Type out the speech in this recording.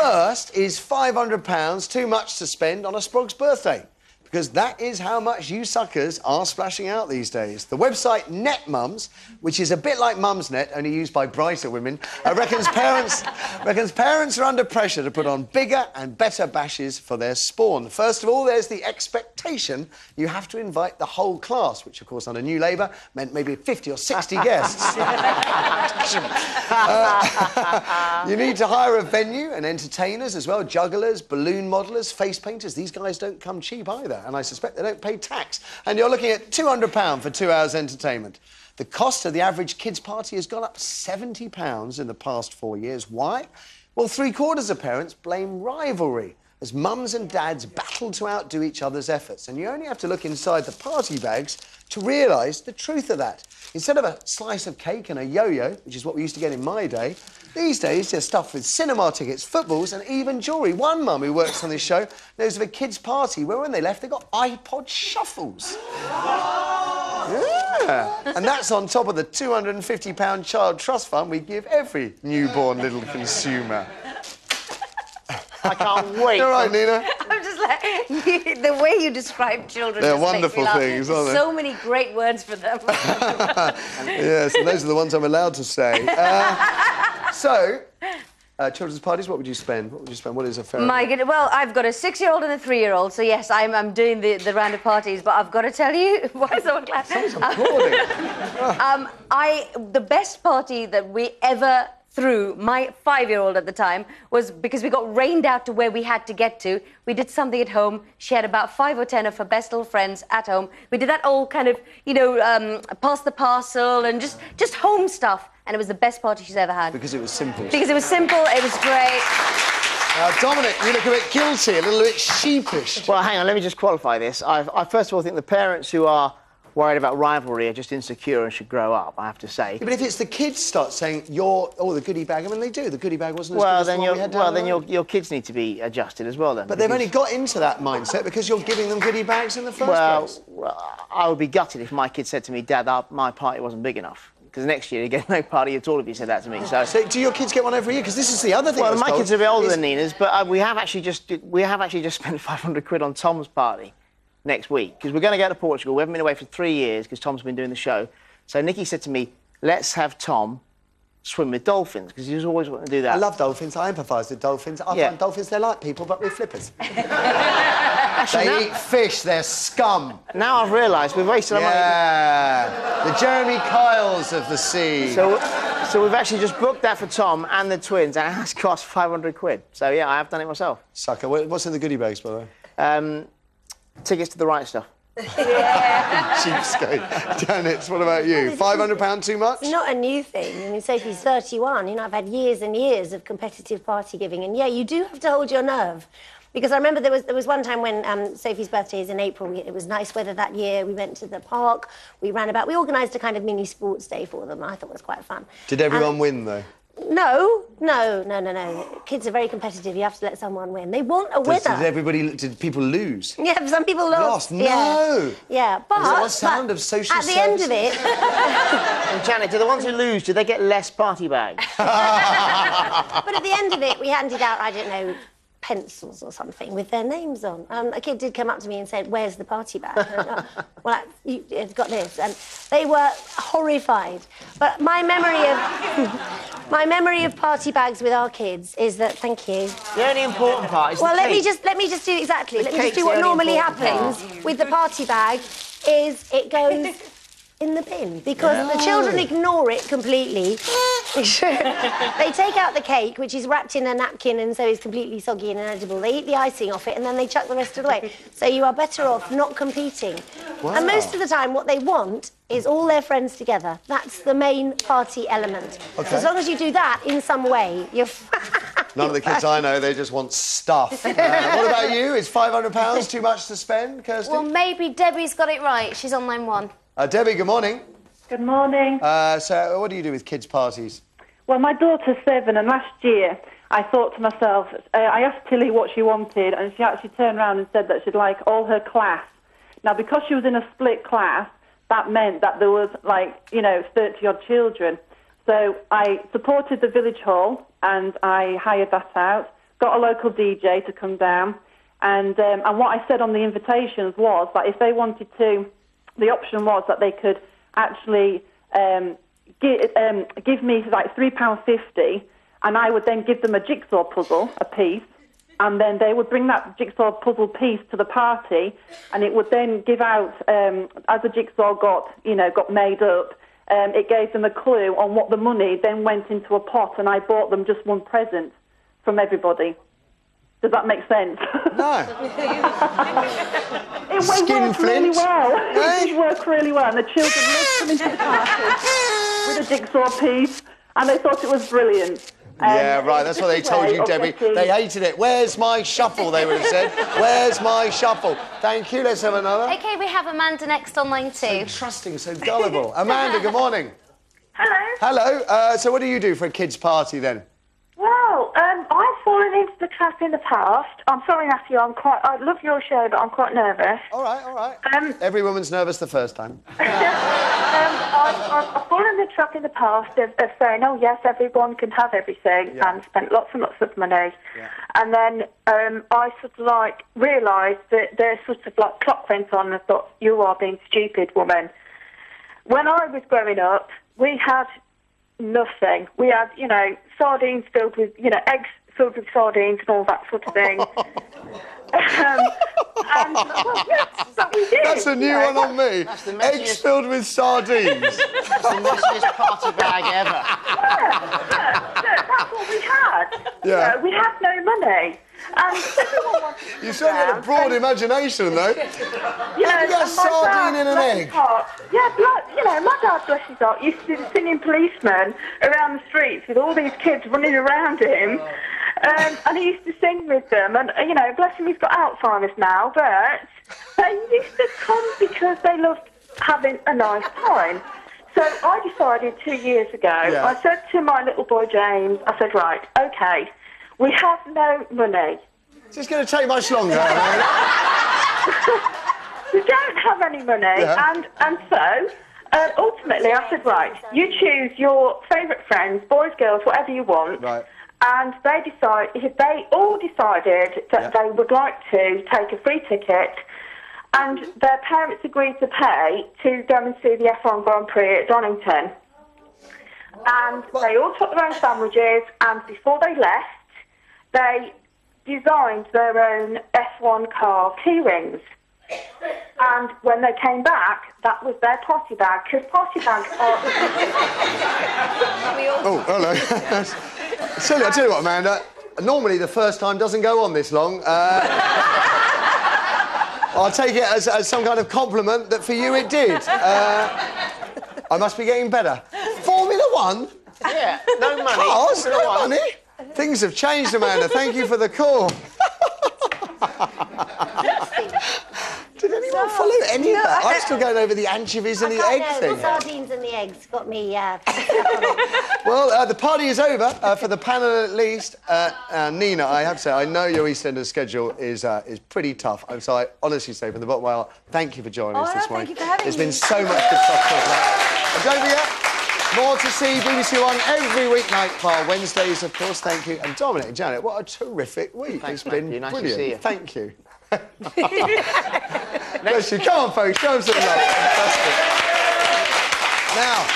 first is £500 too much to spend on a Sprog's birthday? Because that is how much you suckers are splashing out these days. The website NetMums, which is a bit like Mumsnet, only used by brighter women, reckons parents are under pressure to put on bigger and better bashes for their spawn. First of all, there's the expectation you have to invite the whole class, which, of course, under New Labour meant maybe 50 or 60 guests. You need to hire a venue and entertainers as well, jugglers, balloon modellers, face painters. These guys don't come cheap either, and I suspect they don't pay tax. And you're looking at £200 for 2 hours entertainment. The cost of the average kids' party has gone up £70 in the past 4 years. Why? Well, 3/4 of parents blame rivalry as mums and dads battle to outdo each other's efforts. And you only have to look inside the party bags to realise the truth of that. Instead of a slice of cake and a yo-yo, which is what we used to get in my day, these days they're stuffed with cinema tickets, footballs and even jewellery. One mum who works on this show knows of a kids' party where when they left they got iPod shuffles. Yeah, and that's on top of the £250 child trust fund we give every newborn little consumer. I can't wait. All right, Nina. I'm just like, the way you describe children. They're just makes wonderful me laugh. things, aren't they? So many great words for them. Yes, and those are the ones I'm allowed to say. Children's parties, what would you spend? What would you spend? What is a fair... My goodness, well, I've got a 6-year-old and a 3-year-old, so yes, I'm doing the round of parties, but I've got to tell you... Why is someone clapping? Someone's applauding. The best party that we ever threw, my 5-year-old at the time, was because we got rained out to where we had to get to. We did something at home. She had about 5 or 10 of her best little friends at home. We did that all kind of, you know, pass the parcel and just home stuff. And it was the best party she's ever had. Because it was simple. Because it was simple, it was great. Dominic, you look a bit guilty, a little bit sheepish. Well, hang on, let me just qualify this. I first of all think the parents who are worried about rivalry are just insecure and should grow up, I have to say. Yeah, but if it's the kids start saying, the goodie bag, I mean, they do. The goodie bag wasn't as good as the one we had down the road. Your kids need to be adjusted as well, then. But they've only got into that mindset because you're giving them goodie bags in the first place. Well, I would be gutted if my kid said to me, Dad, my party wasn't big enough. Because next year you get no party at all if you said that to me. So do your kids get one every year? Because this is the other thing. Well, my kids are a bit older than Nina's, but we have actually just spent 500 quid on Tom's party next week because we're going to go to Portugal. We haven't been away for 3 years because Tom's been doing the show. So Nikki said to me, "Let's have Tom swim with dolphins," because he was always wanting to do that. I love dolphins. I empathise with dolphins. I find dolphins, they're like people, but with flippers. They eat fish. They're scum. Now I've realised we've wasted our money. Yeah, the Jeremy Kyles of the sea. So we've actually just booked that for Tom and the twins, and it has cost 500 quid. So, yeah, I have done it myself. Sucker. What's in the goodie bags, by the way? Tickets to the right stuff. Yeah. Cheapskate. Janet, what about you? £500 too much? It's not a new thing. I mean, Sophie's 31. You know, I've had years and years of competitive party giving, and, yeah, you do have to hold your nerve. Because I remember there was one time when Sophie's birthday is in April. It was nice weather that year. We went to the park. We ran about. We organised a kind of mini sports day for them. I thought it was quite fun. Did everyone win, though? No. Kids are very competitive. You have to let someone win. They want a winner. Did people lose? Yeah, some people lost. No. Yeah, but... Is that the sound of social services? At the end of it... And Janet, do the ones who lose, do they get less party bags? But at the end of it, we handed out, I don't know, pencils or something with their names on. A kid did come up to me and said, "Where's the party bag?" It's got this, and they were horrified. But my memory of party bags with our kids is that, thank you. The only important part is well, the let cake. me just do exactly. Let me just do what normally happens with the party bag. Is it goes in the bin because the children ignore it completely. They take out the cake, which is wrapped in a napkin and so is completely soggy and inedible. They eat the icing off it and then they chuck the rest of it away. So you are better off not competing. Wow. And most of the time what they want is all their friends together. That's the main party element. Okay. So as long as you do that in some way, you're None of the kids I know, they just want stuff. What about you? Is £500 too much to spend, Kirsty? Well, maybe Debbie's got it right. She's on line 1. Debbie, good morning. Good morning. So what do you do with kids' parties? Well, my daughter's 7, and last year I thought to myself, I asked Tilly what she wanted, and she actually turned around and said that she'd like all her class. Now, because she was in a split class, that meant that there was, 30-odd children. So I supported the village hall, and I hired that out, got a local DJ to come down, and what I said on the invitations was that if they wanted to, the option was that they could actually give me like £3.50, and I would then give them a jigsaw puzzle, a piece, and then they would bring that jigsaw puzzle piece to the party, and it would then give out, as the jigsaw got made up, it gave them a clue on what the money then went into a pot, and I bought them just one present from everybody. Does that make sense? No. It worked really well. It did work really well, and the children loved coming to the party with a jigsaw piece, and they thought it was brilliant. Yeah, right, that's what they told you, Debbie. They hated it. Where's my shuffle, they would have said. Where's my shuffle? Thank you, let's have another. OK, we have Amanda next online too. So trusting, so gullible. Amanda, good morning. Hello. Hello. So what do you do for a kids' party, then? Well, I've fallen into the trap in the past. I'm sorry, Matthew, I love your show, but I'm quite nervous. All right. Every woman's nervous the first time. I've fallen in the trap in the past of saying, oh, yes, everyone can have everything, and spent lots and lots of money. Yeah. And then I sort of, like, realised that their sort of, like, clock went on, and I thought, you are being stupid, woman. When I was growing up, we had nothing. We had, sardines filled with, eggs filled with sardines and all that sort of thing. That's a new one on me. Eggs filled with sardines. That's the messiest party bag ever. That's what we had. Yeah. We had no money. And everyone wanted to You certainly had a broad imagination, though. You got a sardine in an egg. My dad, bless his heart, used to be the singing policeman around the streets with all these kids running around him. And he used to sing with them. And, bless him, he's got Alzheimer's now, but they used to come because they loved having a nice time. So I decided 2 years ago, I said to my little boy James, I said, right, OK, we have no money. Is this going to take much longer? We don't have any money, and so ultimately I said, right, you choose your favourite friends, boys, girls, whatever you want. Right. And they all decided that they would like to take a free ticket, and their parents agreed to pay to go and see the F1 Grand Prix at Donington. And they all took their own sandwiches, and before they left, they designed their own F1 car key rings. And when they came back, that was their party bag, because party bags are... Oh, hello. Silly, I'll tell you what, Amanda, normally the first time doesn't go on this long. I'll take it as some kind of compliment that for you it did. I must be getting better. Formula One? Yeah, no money. Cars, no money. Things have changed, Amanda. Thank you for the call. Did anyone follow any of that? I'm still going over the anchovies and the egg thing. The sardines and the eggs got me, Well, the party is over, for the panel at least. Nina, I have to say, I know your Eastenders schedule is pretty tough. So I honestly say, from the bottom of my heart, thank you for joining us this morning. Thank you for having me. There's been so much good stuff to talk about. And don't forget, more to see BBC One every weeknight, bar Wednesdays, of course. Thank you. And Dominic, Janet, what a terrific week. Thanks, it's been Matthew. Nice brilliant. to see you. Thank you. Bless you. Come on, folks, show them some love. Fantastic. Now...